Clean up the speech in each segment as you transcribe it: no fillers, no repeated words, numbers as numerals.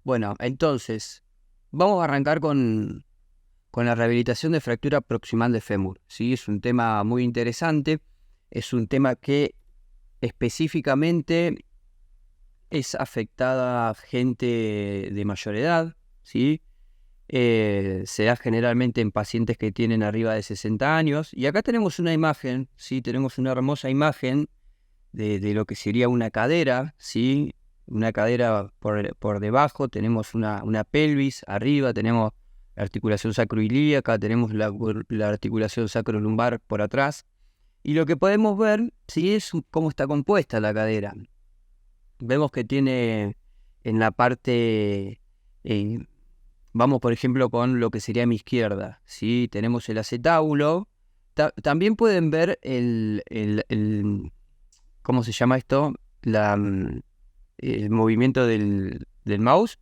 Bueno, entonces, vamos a arrancar con la rehabilitación de fractura proximal de fémur. ¿Sí? Es un tema muy interesante, es un tema que específicamente es afectada a gente de mayor edad, ¿sí? Se da generalmente en pacientes que tienen arriba de 60 años. Y acá tenemos una imagen, ¿sí? Tenemos una hermosa imagen de lo que sería una cadera, ¿sí? Una cadera por debajo, tenemos una pelvis, arriba tenemos la articulación sacroilíaca, tenemos la articulación sacrolumbar por atrás. Y lo que podemos ver, ¿sí? Es cómo está compuesta la cadera. Vemos que tiene en la parte, eh, vamos por ejemplo con lo que sería mi izquierda, ¿sí? Tenemos el acetábulo. También pueden ver ¿cómo se llama esto? El movimiento del mouse.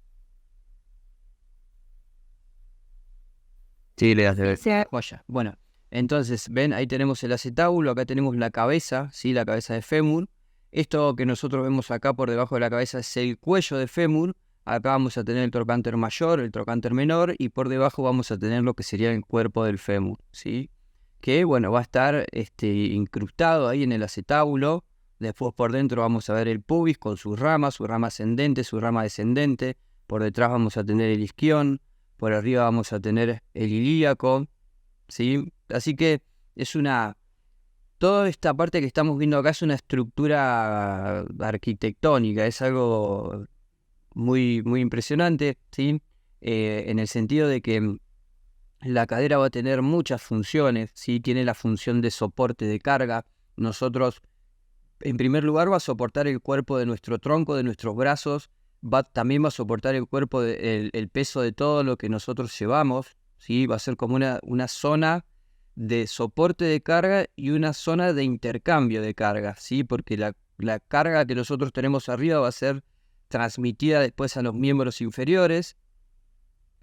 Sí, le das de ver. Joya. Bueno, entonces, ven, ahí tenemos el acetábulo, acá tenemos la cabeza, ¿sí? La cabeza de fémur. Esto que nosotros vemos acá por debajo de la cabeza es el cuello de fémur. Acá vamos a tener el trocánter mayor, el trocánter menor, y por debajo vamos a tener lo que sería el cuerpo del fémur, ¿sí? Que, bueno, va a estar incrustado ahí en el acetábulo. Después por dentro vamos a ver el pubis con su rama ascendente, su rama descendente. Por detrás vamos a tener el isquión. Por arriba vamos a tener el ilíaco, ¿sí? Así que es toda esta parte que estamos viendo acá es una estructura arquitectónica, es algo muy, muy impresionante, ¿sí? En el sentido de que la cadera va a tener muchas funciones, ¿sí? Tiene la función de soporte de carga. Nosotros, en primer lugar, va a soportar el cuerpo de nuestro tronco, de nuestros brazos. También va a soportar el cuerpo, el peso de todo lo que nosotros llevamos, ¿sí? Va a ser como una zona de soporte de carga y una zona de intercambio de carga, ¿sí? Porque la carga que nosotros tenemos arriba va a ser transmitida después a los miembros inferiores.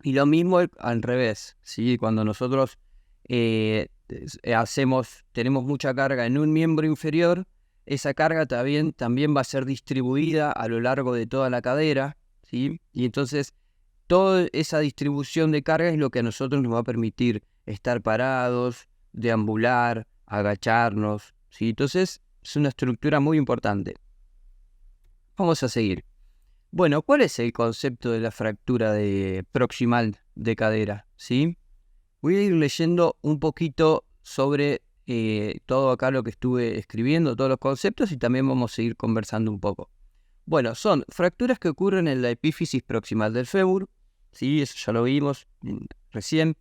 Y lo mismo al revés, ¿sí? Cuando nosotros tenemos mucha carga en un miembro inferior, esa carga también va a ser distribuida a lo largo de toda la cadera, ¿sí? Y entonces toda esa distribución de carga es lo que a nosotros nos va a permitir estar parados, deambular, agacharnos, ¿sí? Entonces es una estructura muy importante. Vamos a seguir. Bueno, ¿cuál es el concepto de la fractura proximal de cadera? ¿Sí? Voy a ir leyendo un poquito sobre todo acá lo que estuve escribiendo, todos los conceptos, y también vamos a seguir conversando un poco. Bueno, son fracturas que ocurren en la epífisis proximal del fémur, ¿sí? Eso ya lo vimos recién.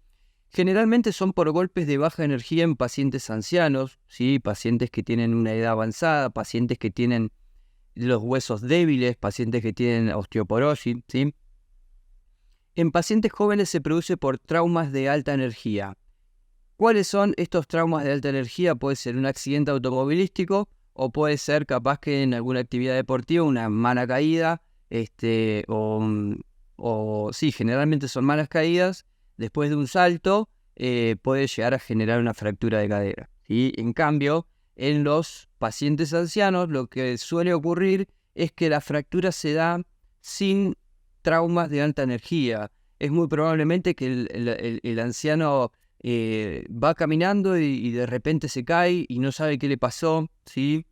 Generalmente son por golpes de baja energía en pacientes ancianos, ¿sí? Pacientes que tienen una edad avanzada, pacientes que tienen los huesos débiles, pacientes que tienen osteoporosis, ¿sí? En pacientes jóvenes se produce por traumas de alta energía. ¿Cuáles son estos traumas de alta energía? Puede ser un accidente automovilístico o puede ser capaz que en alguna actividad deportiva una mala caída, sí, generalmente son malas caídas. Después de un salto puede llegar a generar una fractura de cadera, ¿sí? En cambio, en los pacientes ancianos lo que suele ocurrir es que la fractura se da sin traumas de alta energía. Es muy probablemente que el anciano va caminando y de repente se cae y no sabe qué le pasó, ¿sí?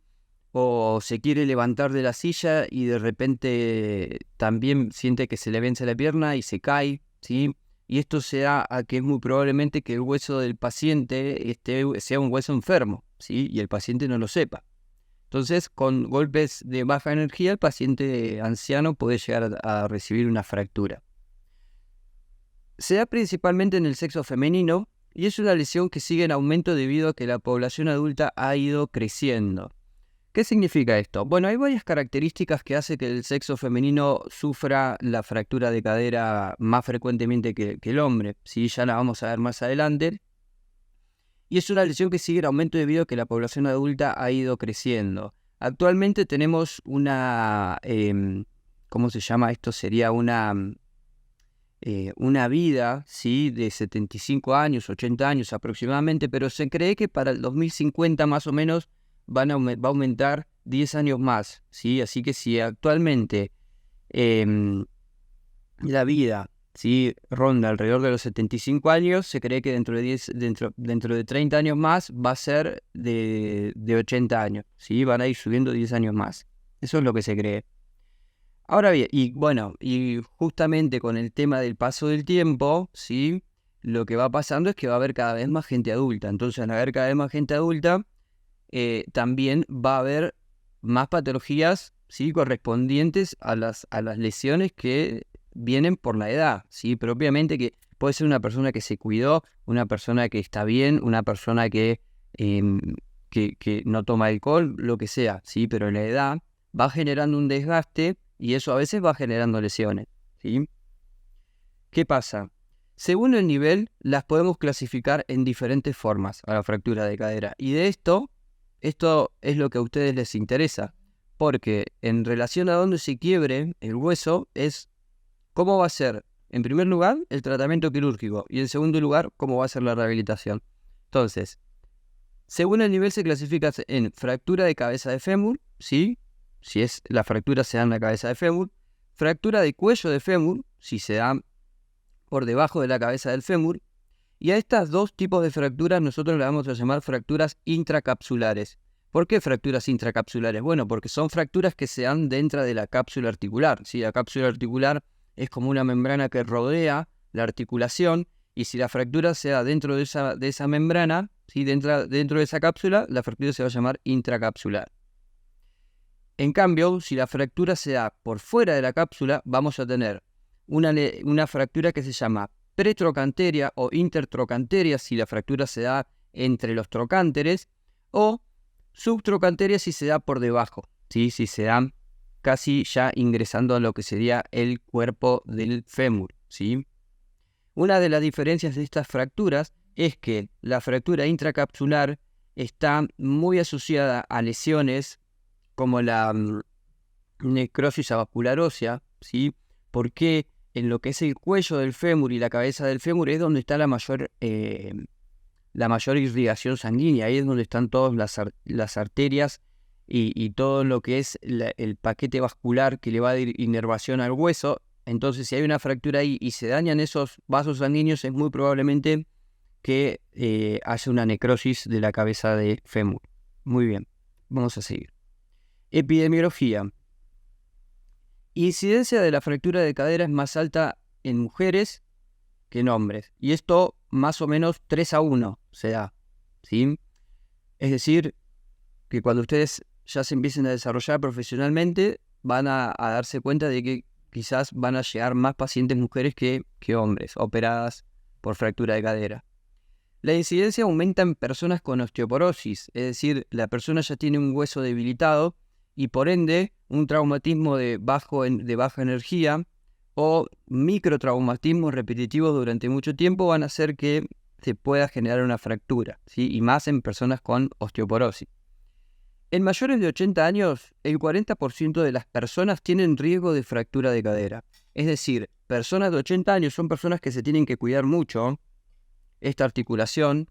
O se quiere levantar de la silla y de repente también siente que se le vence la pierna y se cae, ¿sí? Y esto se da a que es muy probablemente que el hueso del paciente sea un hueso enfermo, ¿sí? Y el paciente no lo sepa. Entonces, con golpes de baja energía, el paciente anciano puede llegar a recibir una fractura. Se da principalmente en el sexo femenino y es una lesión que sigue en aumento debido a que la población adulta ha ido creciendo. ¿Qué significa esto? Bueno, hay varias características que hacen que el sexo femenino sufra la fractura de cadera más frecuentemente que el hombre, ¿sí? Ya la vamos a ver más adelante. Y es una lesión que sigue en aumento debido a que la población adulta ha ido creciendo. Actualmente tenemos ¿cómo se llama esto? Sería una vida, ¿sí? De 75 años, 80 años aproximadamente, pero se cree que para el 2050 más o menos va a aumentar 10 años más, ¿sí? Así que si actualmente la vida, ¿sí?, ronda alrededor de los 75 años, se cree que dentro de 30 años más va a ser de 80 años, ¿sí? Van a ir subiendo 10 años más. Eso es lo que se cree. Ahora bien, y bueno, y justamente con el tema del paso del tiempo, ¿sí?, lo que va pasando es que va a haber cada vez más gente adulta. Entonces, al haber cada vez más gente adulta, también va a haber más patologías, ¿sí?, correspondientes a las lesiones que vienen por la edad, ¿sí? Propiamente que puede ser una persona que se cuidó, una persona que está bien, una persona em, que no toma alcohol, lo que sea, ¿sí? Pero la edad va generando un desgaste y eso a veces va generando lesiones, ¿sí? ¿Qué pasa? Según el nivel, las podemos clasificar en diferentes formas a la fractura de cadera. Y de esto es lo que a ustedes les interesa, porque en relación a dónde se quiebre el hueso es cómo va a ser, en primer lugar, el tratamiento quirúrgico y en segundo lugar, cómo va a ser la rehabilitación. Entonces, según el nivel se clasifica en fractura de cabeza de fémur, ¿sí? Si es la fractura se da en la cabeza de fémur, fractura de cuello de fémur, si se da por debajo de la cabeza del fémur, y a estas dos tipos de fracturas nosotros las vamos a llamar fracturas intracapsulares. ¿Por qué fracturas intracapsulares? Bueno, porque son fracturas que se dan dentro de la cápsula articular. ¿Sí? La cápsula articular es como una membrana que rodea la articulación, y si la fractura se da dentro de esa membrana, ¿sí?, dentro de esa cápsula, la fractura se va a llamar intracapsular. En cambio, si la fractura se da por fuera de la cápsula, vamos a tener una fractura que se llama pretrocanteria o intertrocanteria si la fractura se da entre los trocánteres, o subtrocanteria si se da por debajo, ¿sí?, si se da casi ya ingresando a lo que sería el cuerpo del fémur, ¿sí? Una de las diferencias de estas fracturas es que la fractura intracapsular está muy asociada a lesiones como la necrosis avascular ósea, ¿sí? Porque en lo que es el cuello del fémur y la cabeza del fémur es donde está la mayor irrigación sanguínea, ahí es donde están todas las arterias y todo lo que es el paquete vascular que le va a dar inervación al hueso. Entonces, si hay una fractura ahí y se dañan esos vasos sanguíneos, es muy probablemente que haya una necrosis de la cabeza de fémur. Muy bien, vamos a seguir. Epidemiología. Incidencia de la fractura de cadera es más alta en mujeres que en hombres. Y esto más o menos 3-1 se da, ¿sí? Es decir, que cuando ustedes ya se empiecen a desarrollar profesionalmente, van a darse cuenta de que quizás van a llegar más pacientes mujeres que hombres, operadas por fractura de cadera. La incidencia aumenta en personas con osteoporosis, es decir, la persona ya tiene un hueso debilitado y por ende un traumatismo de baja energía o microtraumatismos repetitivos durante mucho tiempo van a hacer que se pueda generar una fractura, ¿sí? Y más en personas con osteoporosis. En mayores de 80 años, el 40% de las personas tienen riesgo de fractura de cadera. Es decir, personas de 80 años son personas que se tienen que cuidar mucho esta articulación,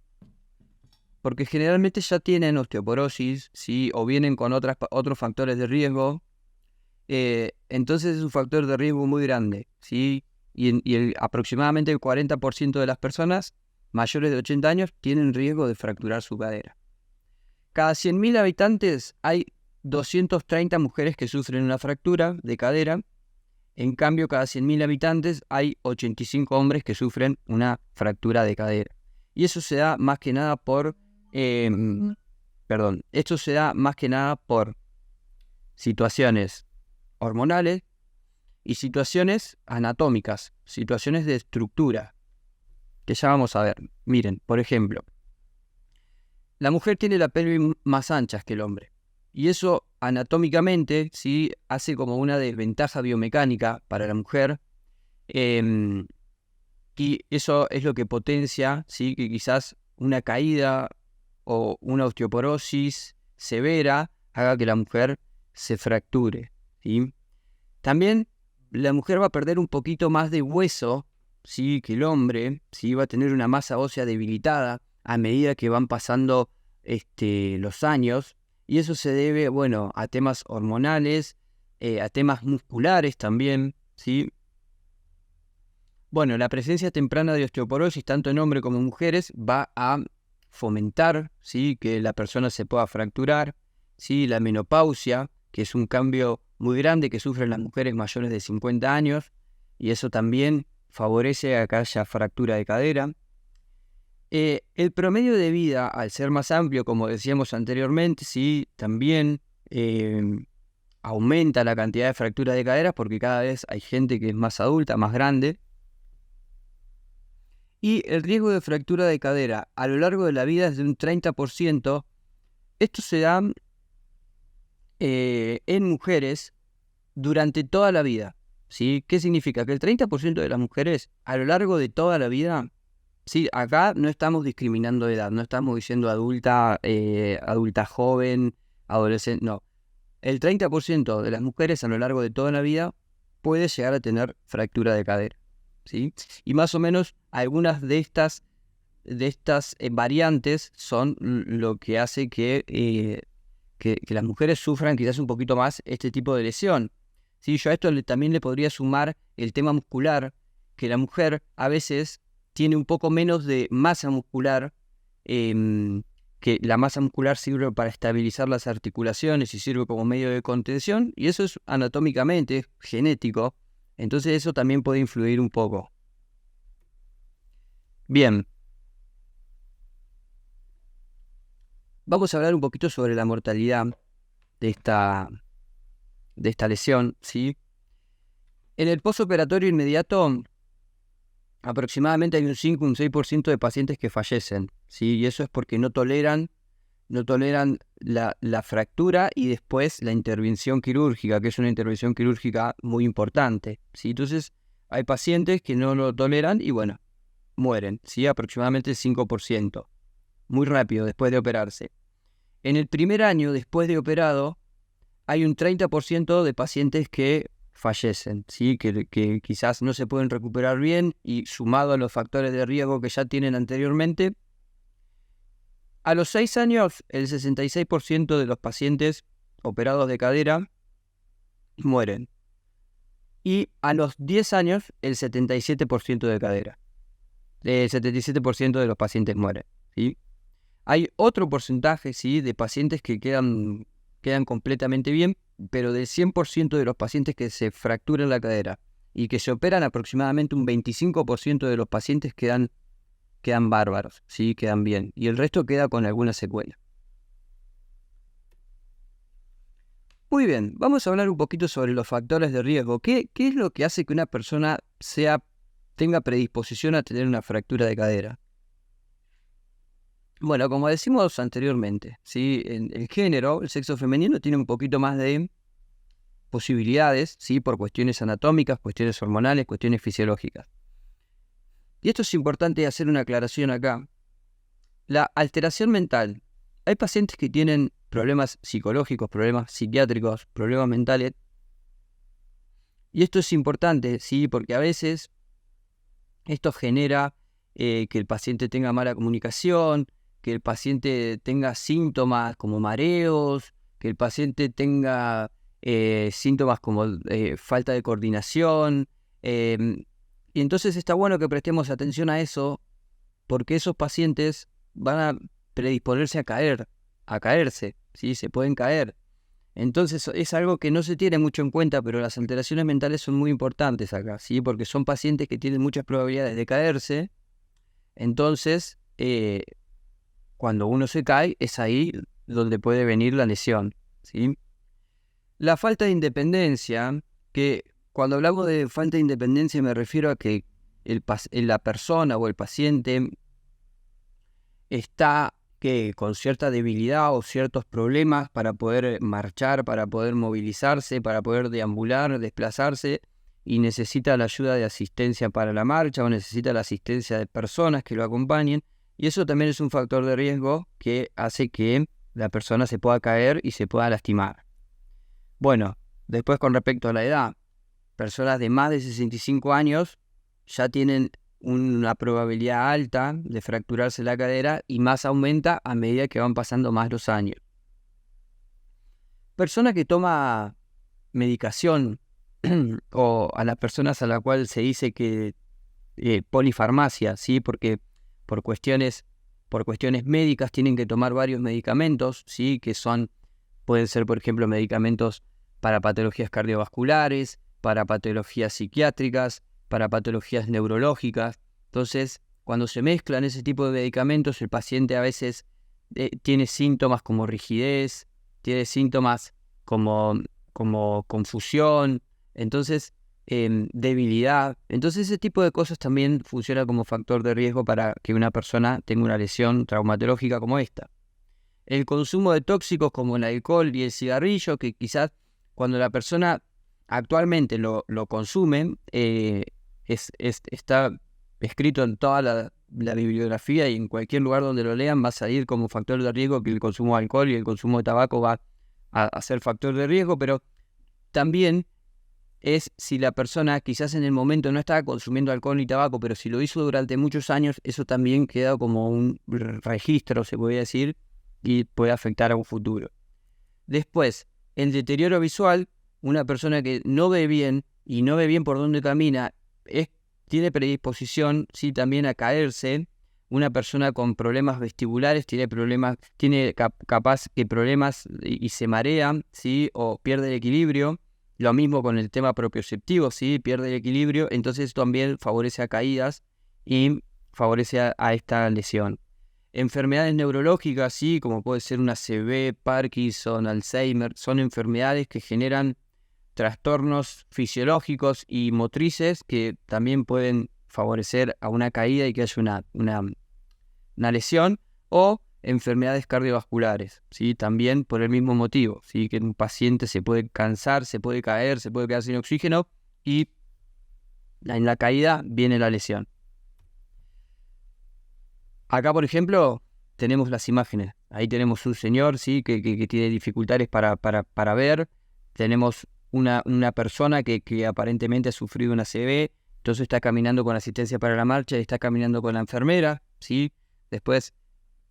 porque generalmente ya tienen osteoporosis, ¿sí?, o vienen con otros factores de riesgo. Entonces es un factor de riesgo muy grande, ¿sí? Y aproximadamente el 40% de las personas mayores de 80 años tienen riesgo de fracturar su cadera. Cada 100.000 habitantes hay 230 mujeres que sufren una fractura de cadera. En cambio, cada 100.000 habitantes hay 85 hombres que sufren una fractura de cadera. Y eso se da más que nada por... esto se da más que nada por situaciones hormonales y situaciones anatómicas, situaciones de estructura, que ya vamos a ver. Miren, por ejemplo, la mujer tiene la pelvis más ancha que el hombre. Y eso anatómicamente, ¿sí?, hace como una desventaja biomecánica para la mujer. Y eso es lo que potencia, ¿sí?, que quizás una caída o una osteoporosis severa haga que la mujer se fracture, ¿sí? También la mujer va a perder un poquito más de hueso, ¿sí?, que el hombre, ¿sí?, va a tener una masa ósea debilitada a medida que van pasando los años, y eso se debe, bueno, a temas hormonales, a temas musculares también, ¿sí? Bueno, la presencia temprana de osteoporosis, tanto en hombres como en mujeres, va a fomentar, ¿sí?, que la persona se pueda fracturar, ¿sí?, la menopausia, que es un cambio muy grande que sufren las mujeres mayores de 50 años, y eso también favorece a que haya fractura de cadera. El promedio de vida, al ser más amplio, como decíamos anteriormente, sí, también aumenta la cantidad de fracturas de caderas porque cada vez hay gente que es más adulta, más grande. Y el riesgo de fractura de cadera a lo largo de la vida es de un 30%. Esto se da en mujeres durante toda la vida, ¿sí? ¿Qué significa? Que el 30% de las mujeres a lo largo de toda la vida, sí, acá no estamos discriminando edad, no estamos diciendo adulta, adulta joven, adolescente, no. El 30% de las mujeres a lo largo de toda la vida puede llegar a tener fractura de cadera, ¿sí? Y más o menos algunas de estas variantes son lo que hace que las mujeres sufran quizás un poquito más este tipo de lesión. ¿Sí? Yo a esto también le podría sumar el tema muscular, que la mujer a veces tiene un poco menos de masa muscular, que la masa muscular sirve para estabilizar las articulaciones y sirve como medio de contención, y eso es anatómicamente, genético, entonces eso también puede influir un poco. Bien. Vamos a hablar un poquito sobre la mortalidad de esta lesión, ¿sí? En el postoperatorio inmediato, aproximadamente hay un 5 o un 6% de pacientes que fallecen, ¿sí? Y eso es porque no toleran la fractura y después la intervención quirúrgica, que es una intervención quirúrgica muy importante, ¿sí? Entonces, hay pacientes que no lo toleran y, bueno, mueren, ¿sí? Aproximadamente el 5%, muy rápido después de operarse. En el primer año después de operado, hay un 30% de pacientes que fallecen, ¿sí? Que quizás no se pueden recuperar bien y sumado a los factores de riesgo que ya tienen anteriormente. A los 6 años, el 66% de los pacientes operados de cadera mueren. Y a los 10 años, el 77% de cadera. El 77% de los pacientes mueren, ¿sí? Hay otro porcentaje, ¿sí?, de pacientes que quedan completamente bien, pero del 100% de los pacientes que se fracturan la cadera y que se operan, aproximadamente un 25% de los pacientes quedan bárbaros, ¿sí?, quedan bien, y el resto queda con alguna secuela. Muy bien, vamos a hablar un poquito sobre los factores de riesgo. ¿Qué es lo que hace que una persona tenga predisposición a tener una fractura de cadera? Bueno, como decimos anteriormente, ¿sí?, el género, el sexo femenino, tiene un poquito más de posibilidades, ¿sí?, por cuestiones anatómicas, cuestiones hormonales, cuestiones fisiológicas. Y esto es importante hacer una aclaración acá. La alteración mental. Hay pacientes que tienen problemas psicológicos, problemas psiquiátricos, problemas mentales. Y esto es importante, ¿sí?, porque a veces esto genera que el paciente tenga mala comunicación, que el paciente tenga síntomas como mareos, que el paciente tenga síntomas como falta de coordinación. Y entonces está bueno que prestemos atención a eso, porque esos pacientes van a predisponerse a caerse, ¿sí? Se pueden caer. Entonces es algo que no se tiene mucho en cuenta, pero las alteraciones mentales son muy importantes acá, ¿sí? Porque son pacientes que tienen muchas probabilidades de caerse. Entonces, cuando uno se cae, es ahí donde puede venir la lesión, ¿sí? La falta de independencia, que cuando hablamos de falta de independencia me refiero a que la persona o el paciente está con cierta debilidad o ciertos problemas para poder marchar, para poder movilizarse, para poder deambular, desplazarse, y necesita la ayuda de asistencia para la marcha o necesita la asistencia de personas que lo acompañen, y eso también es un factor de riesgo que hace que la persona se pueda caer y se pueda lastimar. Bueno, después con respecto a la edad, personas de más de 65 años ya tienen una probabilidad alta de fracturarse la cadera y más aumenta a medida que van pasando más los años. Persona que toma medicación o a las personas a las cuales se dice que polifarmacia, ¿sí? Porque por cuestiones médicas tienen que tomar varios medicamentos, ¿sí? Pueden ser, por ejemplo, medicamentos para patologías cardiovasculares, para patologías psiquiátricas, para patologías neurológicas. Entonces, cuando se mezclan ese tipo de medicamentos, el paciente a veces tiene síntomas como rigidez, tiene síntomas como confusión, entonces debilidad. Entonces ese tipo de cosas también funciona como factor de riesgo para que una persona tenga una lesión traumatológica como esta. El consumo de tóxicos como el alcohol y el cigarrillo, que quizás cuando la persona actualmente lo consume, está escrito en toda la bibliografía y en cualquier lugar donde lo lean va a salir como factor de riesgo que el consumo de alcohol y el consumo de tabaco va a ser factor de riesgo, pero también es si la persona quizás en el momento no estaba consumiendo alcohol ni tabaco, pero si lo hizo durante muchos años, eso también queda como un registro, se podría decir, y puede afectar a un futuro. Después, el deterioro visual, una persona que no ve bien y no ve bien por dónde camina, tiene predisposición, sí, también a caerse. Una persona con problemas vestibulares tiene capaz que problemas y se marea, ¿sí? O pierde el equilibrio. Lo mismo con el tema propioceptivo, ¿sí? Pierde el equilibrio, entonces también favorece a caídas y favorece a esta lesión. Enfermedades neurológicas, sí, como puede ser una CB, Parkinson, Alzheimer, son enfermedades que generan trastornos fisiológicos y motrices que también pueden favorecer a una caída y que haya una lesión, o enfermedades cardiovasculares, ¿sí? También por el mismo motivo, ¿sí? Que un paciente se puede cansar, se puede caer, se puede quedar sin oxígeno y en la caída viene la lesión. Acá, por ejemplo, tenemos las imágenes. Ahí tenemos un señor, ¿sí? que tiene dificultades para ver. Tenemos una persona que aparentemente ha sufrido una CB, entonces está caminando con asistencia para la marcha y está caminando con la enfermera, ¿sí? Después,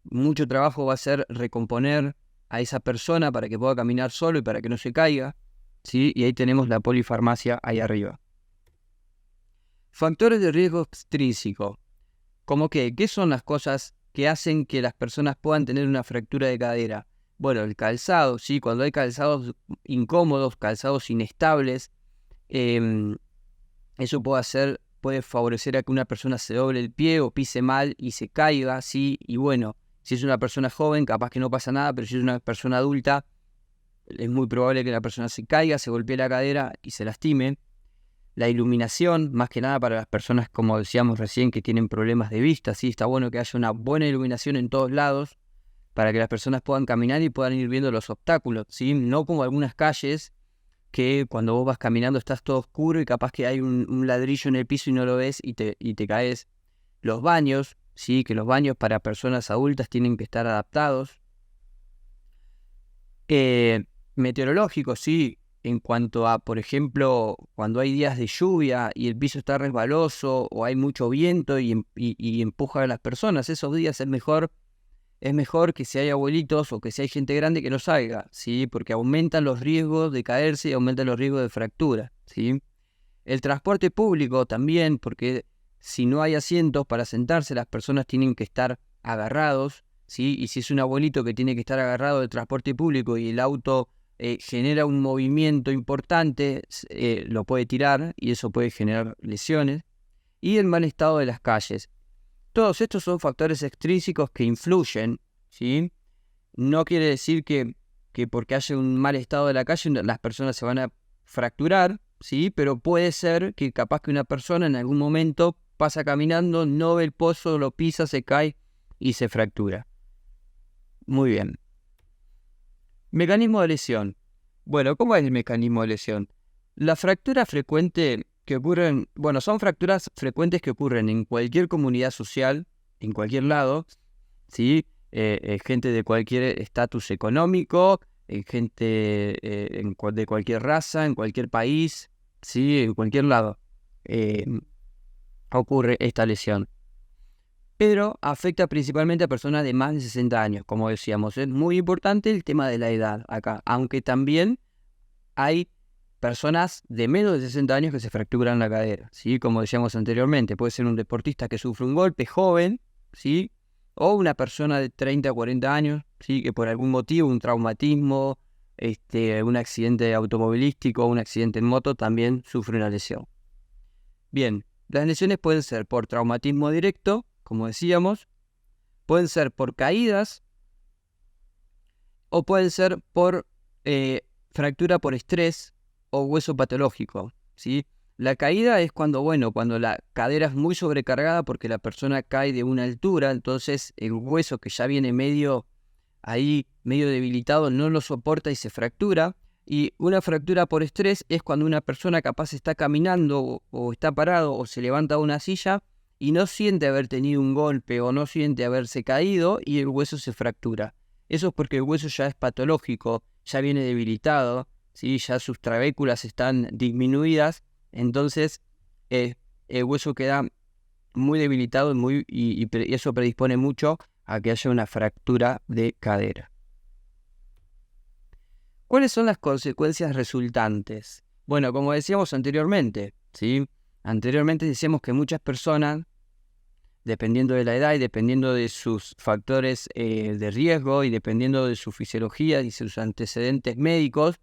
mucho trabajo va a ser recomponer a esa persona para que pueda caminar solo y para que no se caiga, ¿sí? Y ahí tenemos la polifarmacia ahí arriba. Factores de riesgo extrínsecos. ¿Cómo qué? ¿Qué son las cosas que hacen que las personas puedan tener una fractura de cadera? Bueno, el calzado, ¿sí? Cuando hay calzados incómodos, calzados inestables, eso puede favorecer a que una persona se doble el pie o pise mal y se caiga, ¿sí? Y bueno, si es una persona joven, capaz que no pasa nada, pero si es una persona adulta, es muy probable que la persona se caiga, se golpee la cadera y se lastime. La iluminación, más que nada para las personas, como decíamos recién, que tienen problemas de vista, ¿sí? Está bueno que haya una buena iluminación en todos lados para que las personas puedan caminar y puedan ir viendo los obstáculos, ¿sí? No como algunas calles que cuando vos vas caminando estás todo oscuro y capaz que hay un ladrillo en el piso y no lo ves y te caes. Los baños, ¿sí? Que los baños para personas adultas tienen que estar adaptados. Meteorológicos, sí, en cuanto a, por ejemplo, cuando hay días de lluvia y el piso está resbaloso o hay mucho viento y empuja a las personas, esos días es mejor que si hay abuelitos o que si hay gente grande que no salga, ¿sí? Porque aumentan los riesgos de caerse y aumentan los riesgos de fractura, ¿sí? El transporte público también, porque si no hay asientos para sentarse, las personas tienen que estar agarrados, ¿sí? Y si es un abuelito que tiene que estar agarrado del transporte público y el auto genera un movimiento importante, lo puede tirar y eso puede generar lesiones. Y el mal estado de las calles. Todos estos son factores extrínsecos que influyen, ¿sí? No quiere decir que porque haya un mal estado de la calle las personas se van a fracturar, ¿sí? Pero puede ser que capaz que una persona en algún momento pasa caminando, no ve el pozo, lo pisa, se cae y se fractura. Muy bien. Mecanismo de lesión. Bueno, ¿cómo es el mecanismo de lesión? La fractura frecuente que ocurren, bueno, son fracturas frecuentes que ocurren en cualquier comunidad social, en cualquier lado, ¿sí? Gente de cualquier estatus económico, gente de cualquier raza, en cualquier país, ¿sí? En cualquier lado ocurre esta lesión. Pero afecta principalmente a personas de más de 60 años, como decíamos. Es muy importante el tema de la edad acá, aunque también hay personas de menos de 60 años que se fracturan la cadera, ¿sí? Como decíamos anteriormente, puede ser un deportista que sufre un golpe joven, ¿sí? O una persona de 30 a 40 años, ¿sí? Que por algún motivo, un traumatismo, un accidente automovilístico, un accidente en moto, también sufre una lesión. Bien, las lesiones pueden ser por traumatismo directo, como decíamos, pueden ser por caídas, o pueden ser por fractura por estrés o hueso patológico, ¿sí? La caída es cuando la cadera es muy sobrecargada porque la persona cae de una altura, entonces el hueso que ya viene medio debilitado no lo soporta y se fractura. Y una fractura por estrés es cuando una persona capaz está caminando o está parado o se levanta de una silla y no siente haber tenido un golpe o no siente haberse caído y el hueso se fractura. Eso es porque el hueso ya es patológico, ya viene debilitado, ¿sí? Ya sus trabéculas están disminuidas, entonces el hueso queda muy debilitado y eso predispone mucho a que haya una fractura de cadera. ¿Cuáles son las consecuencias resultantes? Bueno, como decíamos anteriormente, ¿sí? Anteriormente decíamos que muchas personas, dependiendo de la edad y dependiendo de sus factores de riesgo y dependiendo de su fisiología y sus antecedentes médicos,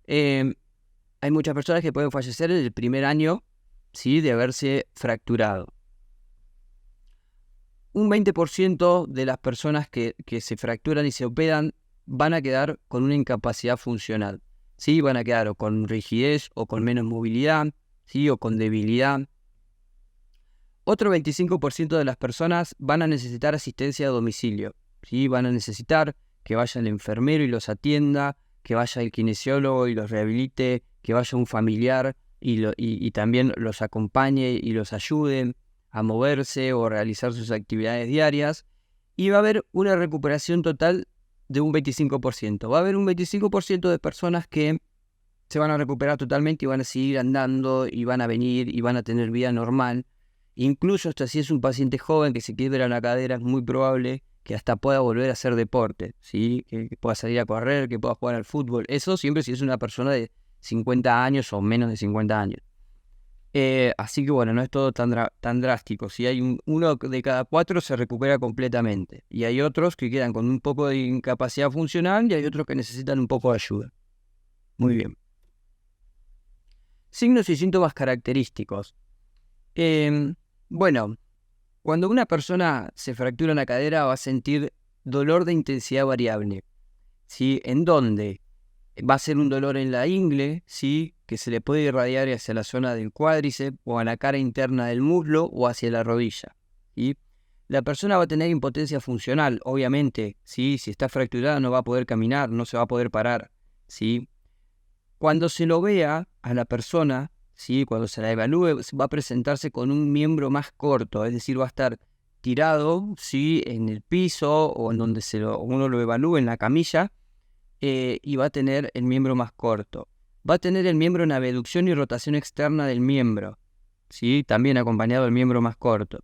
hay muchas personas que pueden fallecer en el primer año, ¿sí? De haberse fracturado. Un 20% de las personas que se fracturan y se operan van a quedar con una incapacidad funcional, ¿sí? Van a quedar o con rigidez o con menos movilidad, ¿sí? O con debilidad. Otro 25% de las personas van a necesitar asistencia a domicilio, ¿sí? Van a necesitar que vaya el enfermero y los atienda, que vaya el kinesiólogo y los rehabilite, que vaya un familiar y también los acompañe y los ayude a moverse o a realizar sus actividades diarias. Y va a haber una recuperación total de un 25%. Va a haber un 25% de personas que se van a recuperar totalmente y van a seguir andando y van a venir y van a tener vida normal. Incluso hasta si es un paciente joven que se quiebra la cadera, es muy probable que hasta pueda volver a hacer deporte, ¿sí? Que pueda salir a correr, que pueda jugar al fútbol. Eso siempre si es una persona de 50 años o menos de 50 años. Así que bueno, no es todo tan drástico. Si hay uno de cada 4 se recupera completamente. Y hay otros que quedan con un poco de incapacidad funcional y hay otros que necesitan un poco de ayuda. Muy bien. Signos y síntomas característicos. Bueno, cuando una persona se fractura la cadera va a sentir dolor de intensidad variable, ¿sí? ¿En dónde? Va a ser un dolor en la ingle, ¿sí? Que se le puede irradiar hacia la zona del cuádriceps o a la cara interna del muslo o hacia la rodilla, ¿sí? La persona va a tener impotencia funcional, obviamente, ¿sí? Si está fracturada no va a poder caminar, no se va a poder parar, ¿sí? Cuando se lo vea a la persona, ¿sí? Cuando se la evalúe, va a presentarse con un miembro más corto, es decir, va a estar tirado, ¿sí? En el piso o en donde uno lo evalúe en la camilla, y va a tener el miembro más corto. Va a tener el miembro en abducción y rotación externa del miembro, ¿sí? También acompañado del miembro más corto.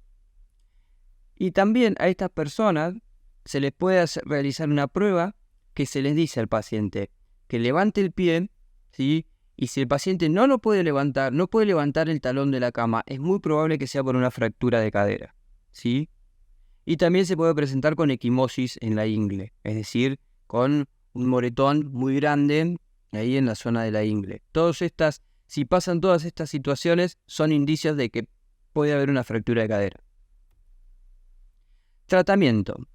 Y también a estas personas se les puede realizar una prueba que se les dice al paciente que levante el pie, ¿sí? Y si el paciente no lo puede levantar, no puede levantar el talón de la cama, es muy probable que sea por una fractura de cadera, ¿sí? Y también se puede presentar con equimosis en la ingle, es decir, con un moretón muy grande ahí en la zona de la ingle. Si pasan todas estas situaciones, son indicios de que puede haber una fractura de cadera. Tratamiento.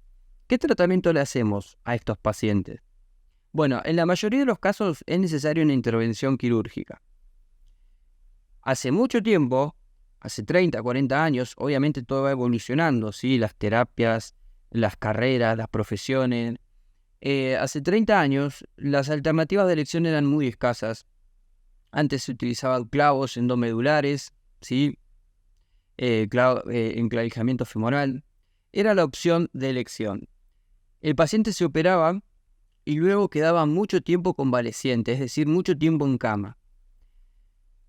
¿Qué tratamiento le hacemos a estos pacientes? Bueno, en la mayoría de los casos es necesaria una intervención quirúrgica. Hace mucho tiempo, hace 30, 40 años, obviamente todo va evolucionando, ¿sí? Las terapias, las carreras, las profesiones. Hace 30 años, las alternativas de elección eran muy escasas. Antes se utilizaban clavos endomedulares, ¿sí? Enclavijamiento femoral. Era la opción de elección. El paciente se operaba y luego quedaba mucho tiempo convaleciente, es decir, mucho tiempo en cama,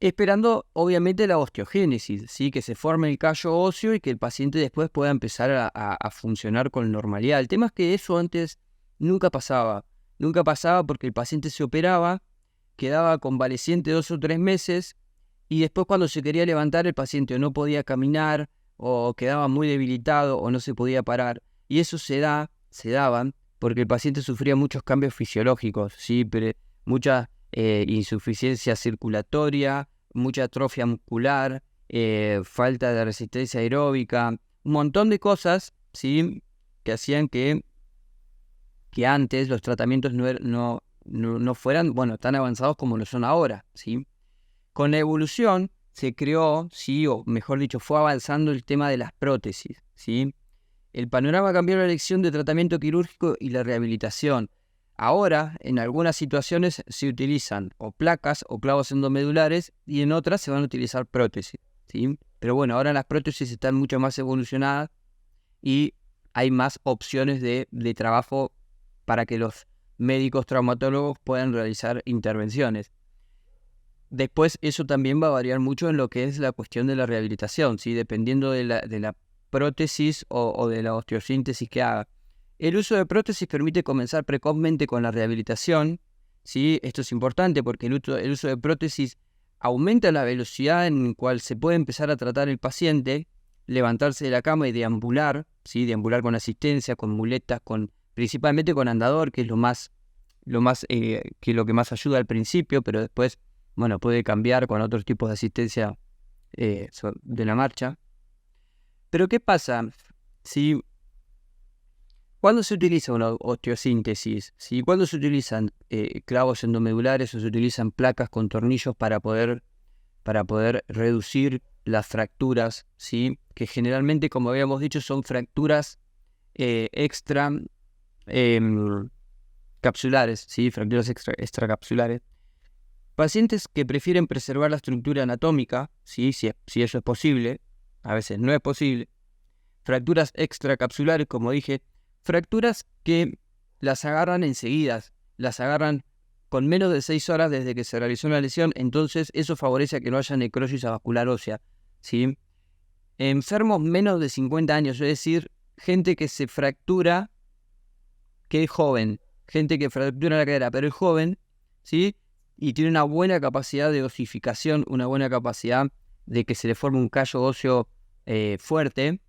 esperando obviamente la osteogénesis, ¿sí? Que se forme el callo óseo y que el paciente después pueda empezar a funcionar con normalidad. El tema es que eso antes nunca pasaba porque el paciente se operaba, quedaba convaleciente 2 o 3 meses y después cuando se quería levantar el paciente no podía caminar o quedaba muy debilitado o no se podía parar. Y eso se daban porque el paciente sufría muchos cambios fisiológicos, ¿sí? Mucha insuficiencia circulatoria, mucha atrofia muscular, falta de resistencia aeróbica, un montón de cosas, ¿sí? Que hacían que antes los tratamientos no fueran, tan avanzados como lo son ahora, ¿sí? Con la evolución se creó, ¿sí? O mejor dicho, fue avanzando el tema de las prótesis, ¿sí? El panorama cambió la elección de tratamiento quirúrgico y la rehabilitación. Ahora, en algunas situaciones se utilizan o placas o clavos endomedulares y en otras se van a utilizar prótesis, ¿sí? Pero bueno, ahora las prótesis están mucho más evolucionadas y hay más opciones de trabajo para que los médicos traumatólogos puedan realizar intervenciones. Después eso también va a variar mucho en lo que es la cuestión de la rehabilitación, ¿sí? Dependiendo de la prótesis o de la osteosíntesis que haga. El uso de prótesis permite comenzar precozmente con la rehabilitación, ¿sí? Esto es importante porque el uso de prótesis aumenta la velocidad en la cual se puede empezar a tratar el paciente, levantarse de la cama y deambular, ¿sí? Deambular con asistencia, con muletas, principalmente con andador, que es lo que más ayuda al principio, pero después, puede cambiar con otros tipos de asistencia de la marcha. Pero ¿qué pasa si cuando se utiliza una osteosíntesis? ¿Sí? Cuando se utilizan clavos endomedulares o se utilizan placas con tornillos para poder reducir las fracturas, ¿sí? Que generalmente, como habíamos dicho, son fracturas capsulares, ¿sí? Fracturas extracapsulares. Pacientes que prefieren preservar la estructura anatómica, ¿sí? Si eso es posible, a veces no es posible. Fracturas extracapsulares, como dije, fracturas que las agarran enseguida, las agarran con menos de 6 horas desde que se realizó una lesión, entonces eso favorece a que no haya necrosis avascular ósea, ¿sí? Enfermos menos de 50 años, es decir, gente que se fractura, que es joven, gente que fractura la cadera, pero es joven, ¿sí? Y tiene una buena capacidad de osificación, una buena capacidad de que se le forme un callo óseo fuerte,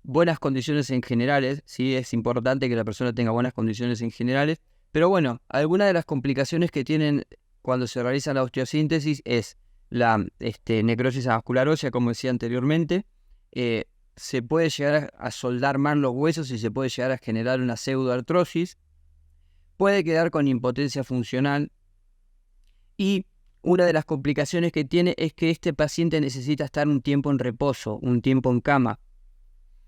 buenas condiciones en generales, ¿sí? Es importante que la persona tenga buenas condiciones en generales, pero bueno, algunas de las complicaciones que tienen cuando se realiza la osteosíntesis es la necrosis avascular ósea, como decía anteriormente. Se puede llegar a soldar mal los huesos y se puede llegar a generar una pseudoartrosis. Puede quedar con impotencia funcional. Y una de las complicaciones que tiene es que este paciente necesita estar un tiempo en reposo, un tiempo en cama,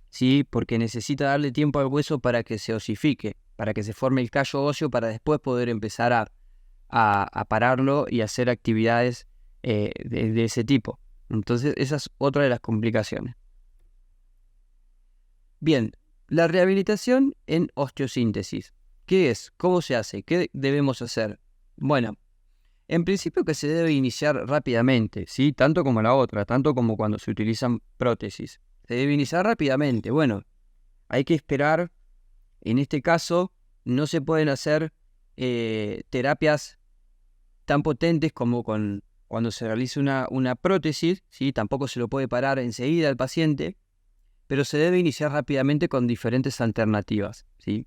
¿sí? Porque necesita darle tiempo al hueso para que se osifique, para que se forme el callo óseo, para después poder empezar a pararlo y hacer actividades de ese tipo. Entonces, esa es otra de las complicaciones. Bien, la rehabilitación en osteosíntesis. ¿Qué es? ¿Cómo se hace? ¿Qué debemos hacer? Bueno, en principio que se debe iniciar rápidamente, ¿sí? Tanto como la otra, tanto como cuando se utilizan prótesis. Se debe iniciar rápidamente. Bueno, hay que esperar. En este caso, no se pueden hacer terapias tan potentes como cuando se realiza una prótesis, ¿sí? Tampoco se lo puede parar enseguida al paciente, pero se debe iniciar rápidamente con diferentes alternativas, ¿sí?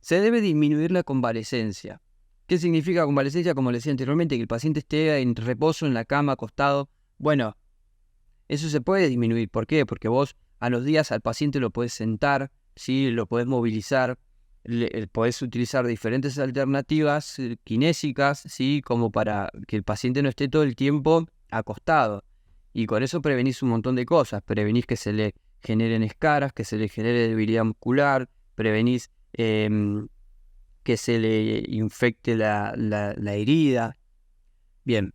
Se debe disminuir la convalecencia. ¿Qué significa convalecencia? Como les decía anteriormente, que el paciente esté en reposo en la cama, acostado. Bueno, eso se puede disminuir. ¿Por qué? Porque vos a los días al paciente lo podés sentar, ¿sí? Lo podés movilizar, podés utilizar diferentes alternativas kinésicas, ¿sí? Como para que el paciente no esté todo el tiempo acostado. Y con eso prevenís un montón de cosas. Prevenís que se le generen escaras, que se le genere debilidad muscular, prevenís que se le infecte la herida. Bien,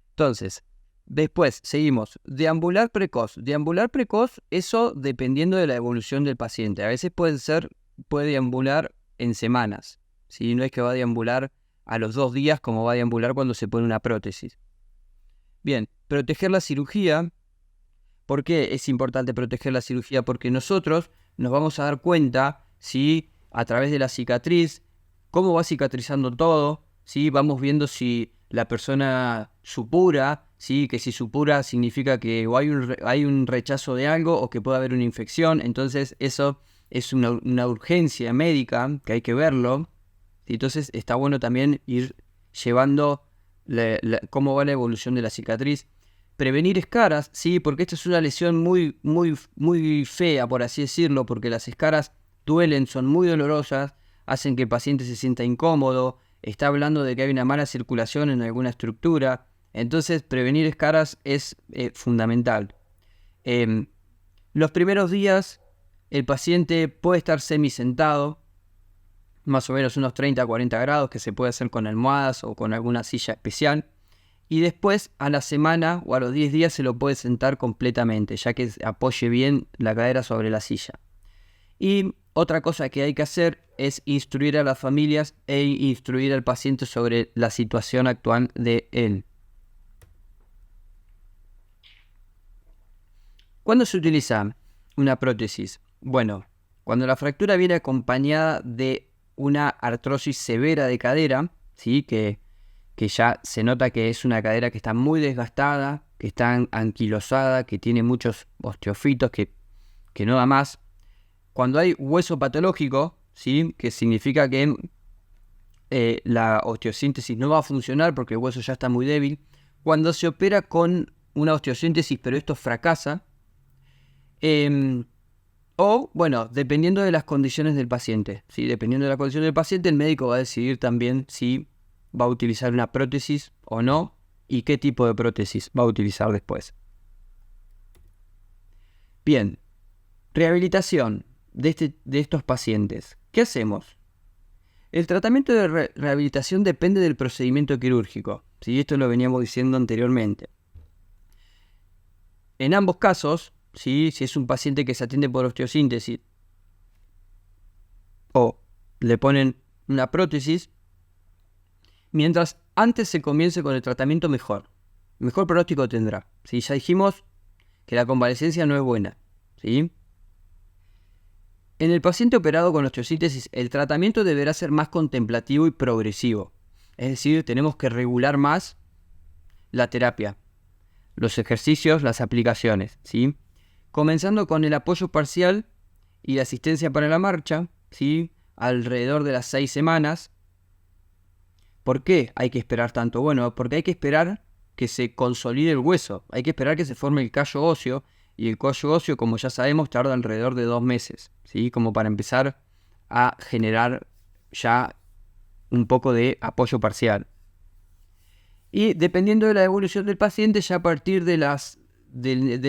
entonces, después seguimos. Deambular precoz. Deambular precoz, eso dependiendo de la evolución del paciente. A veces puede deambular en semanas, ¿sí? No es que va a deambular a los 2 días como va a deambular cuando se pone una prótesis. Bien, proteger la cirugía. ¿Por qué es importante proteger la cirugía? Porque nosotros nos vamos a dar cuenta, ¿sí? A través de la cicatriz, cómo va cicatrizando todo, ¿sí? Vamos viendo si la persona supura, ¿sí? Que si supura significa que o hay un rechazo de algo o que puede haber una infección. Entonces eso es una urgencia médica que hay que verlo. Entonces está bueno también ir llevando cómo va la evolución de la cicatriz. Prevenir escaras, sí, porque esta es una lesión muy, muy, muy fea, por así decirlo, porque las escaras duelen, son muy dolorosas, hacen que el paciente se sienta incómodo, está hablando de que hay una mala circulación en alguna estructura. Entonces, prevenir escaras es fundamental. Los primeros días, el paciente puede estar semisentado, más o menos unos 30 a 40 grados, que se puede hacer con almohadas o con alguna silla especial. Y después, a la semana o a los 10 días, se lo puede sentar completamente, ya que apoye bien la cadera sobre la silla. Y otra cosa que hay que hacer es instruir a las familias e instruir al paciente sobre la situación actual de él. ¿Cuándo se utiliza una prótesis? Bueno, cuando la fractura viene acompañada de una artrosis severa de cadera, ¿sí? que ya se nota que es una cadera que está muy desgastada, que está anquilosada, que tiene muchos osteofitos, que no da más. Cuando hay hueso patológico, ¿sí? Que significa que la osteosíntesis no va a funcionar porque el hueso ya está muy débil. Cuando se opera con una osteosíntesis pero esto fracasa, o, bueno, dependiendo de las condiciones del paciente, ¿sí? Dependiendo de la condición del paciente, el médico va a decidir también si va a utilizar una prótesis o no y qué tipo de prótesis va a utilizar después. Bien, rehabilitación de estos pacientes. ¿Qué hacemos? El tratamiento de rehabilitación depende del procedimiento quirúrgico, ¿sí? Esto lo veníamos diciendo anteriormente. En ambos casos, ¿sí? Si es un paciente que se atiende por osteosíntesis o le ponen una prótesis, mientras antes se comience con el tratamiento, mejor pronóstico tendrá. ¿Sí? Ya dijimos que la convalecencia no es buena, ¿sí? En el paciente operado con osteosíntesis, el tratamiento deberá ser más contemplativo y progresivo. Es decir, tenemos que regular más la terapia, los ejercicios, las aplicaciones, ¿sí? Comenzando con el apoyo parcial y la asistencia para la marcha, ¿sí? Alrededor de las 6 semanas. ¿Por qué hay que esperar tanto? Bueno, porque hay que esperar que se consolide el hueso, hay que esperar que se forme el callo óseo, y el callo óseo, como ya sabemos, tarda alrededor de 2 meses, ¿sí? Como para empezar a generar ya un poco de apoyo parcial. Y dependiendo de la evolución del paciente, ya a partir de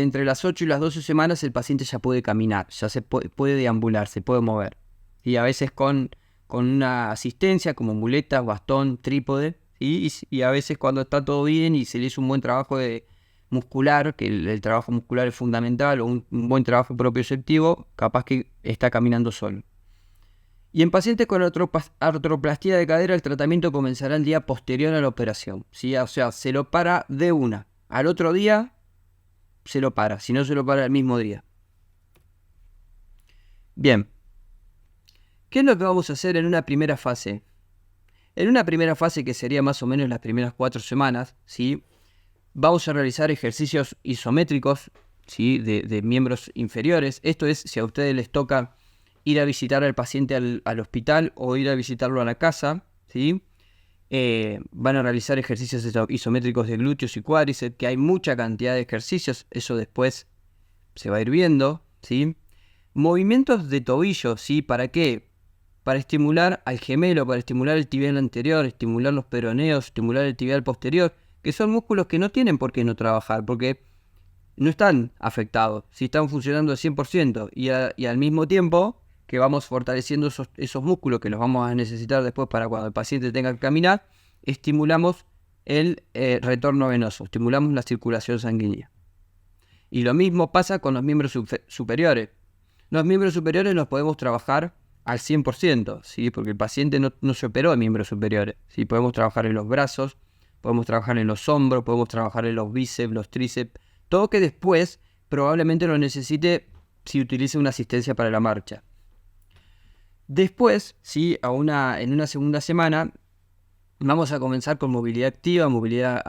entre las 8 y las 12 semanas, el paciente ya puede caminar, ya se puede deambular, se puede mover. Y a veces con una asistencia como muletas, bastón, trípode, ¿sí? Y a veces cuando está todo bien y se le hizo un buen trabajo muscular, que el trabajo muscular es fundamental, o un buen trabajo propioceptivo, capaz que está caminando solo. Y en pacientes con artroplastía de cadera, el tratamiento comenzará el día posterior a la operación, ¿sí? O sea, se lo para de una. Al otro día se lo para, si no se lo para el mismo día. Bien. ¿Qué es lo que vamos a hacer en una primera fase? En una primera fase, que sería más o menos las primeras 4 semanas, ¿sí? Vamos a realizar ejercicios isométricos, ¿sí? de miembros inferiores. Esto es si a ustedes les toca ir a visitar al paciente al hospital o ir a visitarlo a la casa, ¿sí? Van a realizar ejercicios isométricos de glúteos y cuádriceps, que hay mucha cantidad de ejercicios, eso después se va a ir viendo, ¿sí? Movimientos de tobillo, ¿sí? ¿Para qué? Para estimular al gemelo, para estimular el tibial anterior, estimular los peroneos, estimular el tibial posterior, que son músculos que no tienen por qué no trabajar, porque no están afectados, si están funcionando al 100%, y al mismo tiempo que vamos fortaleciendo esos músculos que los vamos a necesitar después para cuando el paciente tenga que caminar, estimulamos el retorno venoso, estimulamos la circulación sanguínea. Y lo mismo pasa con los miembros superiores. Los miembros superiores los podemos trabajar al 100%, ¿sí? Porque el paciente no se operó de miembros superiores, ¿sí? Podemos trabajar en los brazos, podemos trabajar en los hombros, podemos trabajar en los bíceps, los tríceps, todo que después probablemente lo necesite si utiliza una asistencia para la marcha. Después, ¿sí? En una segunda semana, Vamos a comenzar con movilidad activa, movilidad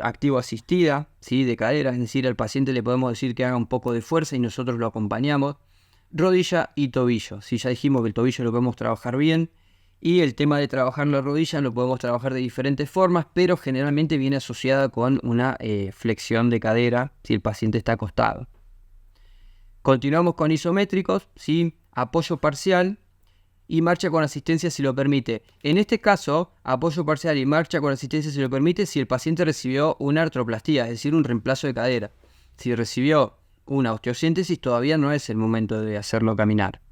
activo-asistida, ¿sí? De cadera, es decir, al paciente le podemos decir que haga un poco de fuerza y nosotros lo acompañamos. Rodilla y tobillo, ¿sí? Ya dijimos que el tobillo lo podemos trabajar bien y el tema de trabajar la rodilla lo podemos trabajar de diferentes formas, pero generalmente viene asociada con una flexión de cadera si el paciente está acostado. Continuamos con isométricos, ¿sí? Apoyo parcial y marcha con asistencia si lo permite. En este caso, apoyo parcial y marcha con asistencia si lo permite si el paciente recibió una artroplastía, es decir, un reemplazo de cadera. Si recibió una osteosíntesis, todavía no es el momento de hacerlo caminar.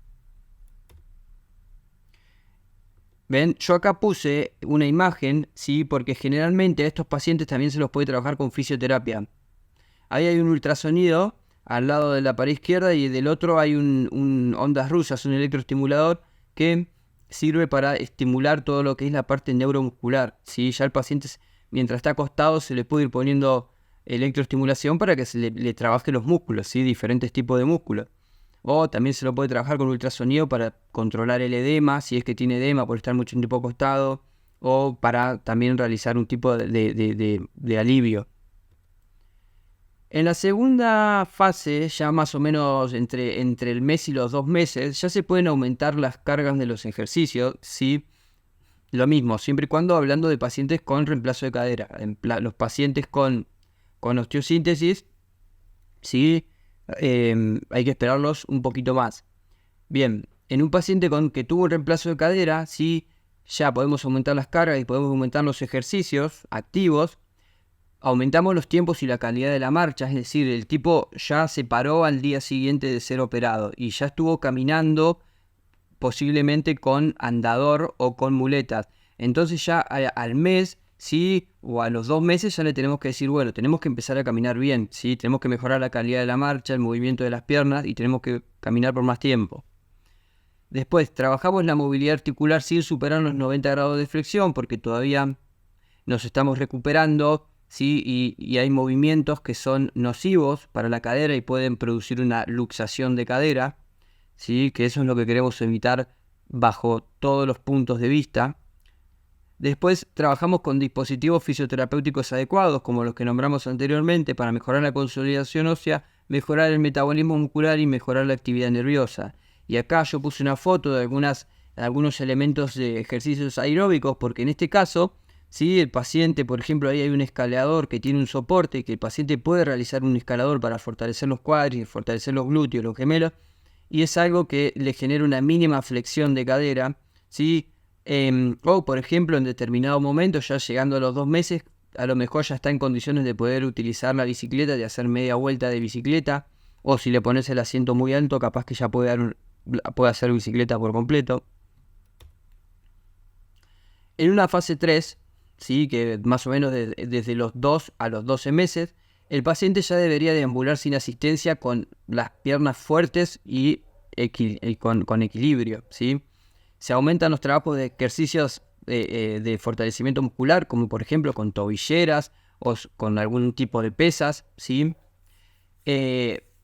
Ven, yo acá puse una imagen, ¿sí? Porque generalmente a estos pacientes también se los puede trabajar con fisioterapia. Ahí hay un ultrasonido al lado de la pared izquierda y del otro hay un ondas rusas, un electroestimulador que sirve para estimular todo lo que es la parte neuromuscular. ¿Sí? Ya el paciente, mientras está acostado, se le puede ir poniendo electroestimulación para que se le trabaje los músculos, ¿sí? Diferentes tipos de músculos. O también se lo puede trabajar con ultrasonido para controlar el edema, si es que tiene edema por estar mucho tiempo acostado, o para también realizar un tipo de alivio. En la segunda fase, ya más o menos entre el mes y los 2 meses, ya se pueden aumentar las cargas de los ejercicios, ¿sí? Lo mismo, siempre y cuando hablando de pacientes con reemplazo de cadera. Los pacientes con osteosíntesis, ¿sí? Hay que esperarlos un poquito más. Bien, en un paciente que tuvo un reemplazo de cadera, ¿sí? Ya podemos aumentar las cargas y podemos aumentar los ejercicios activos. Aumentamos los tiempos y la calidad de la marcha, es decir, el tipo ya se paró al día siguiente de ser operado y ya estuvo caminando posiblemente con andador o con muletas. Entonces ya al mes, sí, o a los 2 meses ya le tenemos que decir, bueno, tenemos que empezar a caminar bien, ¿sí? Tenemos que mejorar la calidad de la marcha, el movimiento de las piernas y tenemos que caminar por más tiempo. Después, trabajamos la movilidad articular sin superar los 90 grados de flexión porque todavía nos estamos recuperando, ¿sí? Y hay movimientos que son nocivos para la cadera y pueden producir una luxación de cadera, ¿sí? Que eso es lo que queremos evitar bajo todos los puntos de vista. Después trabajamos con dispositivos fisioterapéuticos adecuados, como los que nombramos anteriormente, para mejorar la consolidación ósea, mejorar el metabolismo muscular y mejorar la actividad nerviosa. Y acá yo puse una foto de algunos elementos de ejercicios aeróbicos, porque en este caso, ¿sí? El paciente, por ejemplo, ahí hay un escalador que tiene un soporte, que el paciente puede realizar un escalador para fortalecer los cuádriceps, fortalecer los glúteos, los gemelos, y es algo que le genera una mínima flexión de cadera, ¿sí? O, por ejemplo, en determinado momento, ya llegando a los 2 meses, a lo mejor ya está en condiciones de poder utilizar la bicicleta, de hacer media vuelta de bicicleta, o si le pones el asiento muy alto, capaz que ya puede hacer bicicleta por completo. En una fase 3, ¿sí? Que más o menos desde los 2 a los 12 meses, el paciente ya debería deambular sin asistencia con las piernas fuertes y con equilibrio, ¿sí? Se aumentan los trabajos de ejercicios de fortalecimiento muscular, como por ejemplo con tobilleras o con algún tipo de pesas, ¿sí?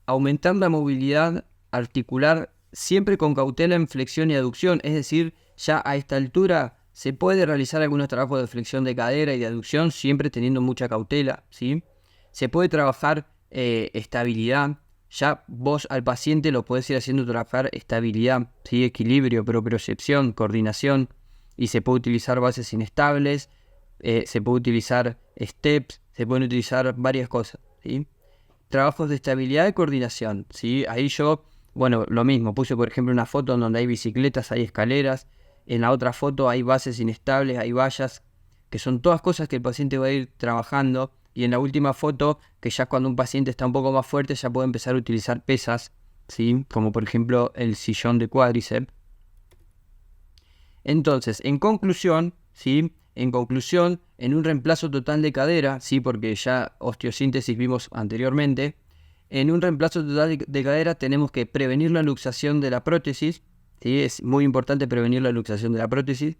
Aumentar la movilidad articular siempre con cautela en flexión y aducción, es decir, ya a esta altura se puede realizar algunos trabajos de flexión de cadera y de aducción, siempre teniendo mucha cautela, ¿sí? Se puede trabajar estabilidad. Ya vos al paciente lo podés ir haciendo trabajar estabilidad, ¿sí? Equilibrio, propriocepción, coordinación. Y se puede utilizar bases inestables, se puede utilizar steps, se pueden utilizar varias cosas, ¿sí? Trabajos de estabilidad y coordinación, ¿sí? Ahí yo, bueno, lo mismo, puse por ejemplo una foto en donde hay bicicletas, hay escaleras. En la otra foto hay bases inestables, hay vallas, que son todas cosas que el paciente va a ir trabajando. Y en la última foto, que ya cuando un paciente está un poco más fuerte, ya puede empezar a utilizar pesas, ¿sí? Como por ejemplo el sillón de cuádriceps. Entonces, en conclusión, ¿sí? En un reemplazo total de cadera, ¿sí? Porque ya osteosíntesis vimos anteriormente. En un reemplazo total de cadera tenemos que prevenir la luxación de la prótesis, ¿sí? Es muy importante prevenir la luxación de la prótesis.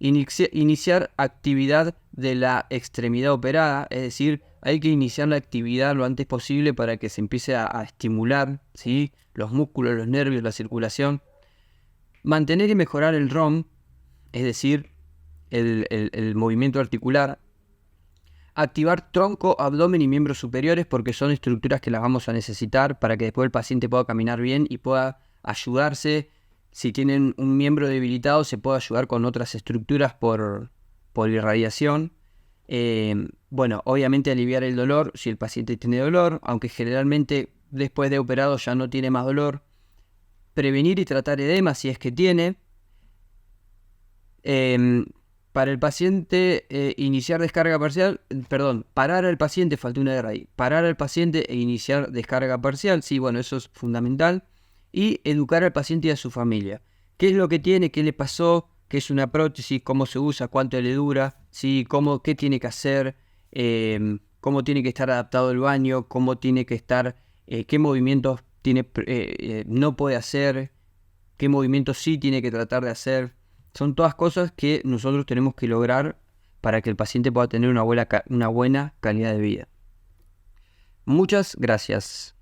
Iniciar actividad de la extremidad operada, es decir, hay que iniciar la actividad lo antes posible para que se empiece a estimular, ¿sí? Los músculos, los nervios, la circulación. Mantener y mejorar el ROM, es decir, el movimiento articular. Activar tronco, abdomen y miembros superiores porque son estructuras que las vamos a necesitar para que después el paciente pueda caminar bien y pueda ayudarse. Si tienen un miembro debilitado, se puede ayudar con otras estructuras por irradiación. Bueno, obviamente aliviar el dolor si el paciente tiene dolor, aunque generalmente después de operado ya no tiene más dolor. Prevenir y tratar edema si es que tiene. Para el paciente iniciar descarga parcial, parar al paciente, faltó una R ahí, parar al paciente e iniciar descarga parcial, sí, bueno, eso es fundamental. Y educar al paciente y a su familia. ¿Qué es lo que tiene? ¿Qué le pasó? ¿Qué es una prótesis? ¿Cómo se usa? ¿Cuánto le dura? ¿Sí? ¿Qué tiene que hacer? ¿Cómo tiene que estar adaptado el baño? ¿Cómo tiene que estar? ¿Qué movimientos no puede hacer? ¿Qué movimientos sí tiene que tratar de hacer? Son todas cosas que nosotros tenemos que lograr para que el paciente pueda tener una buena calidad de vida. Muchas gracias.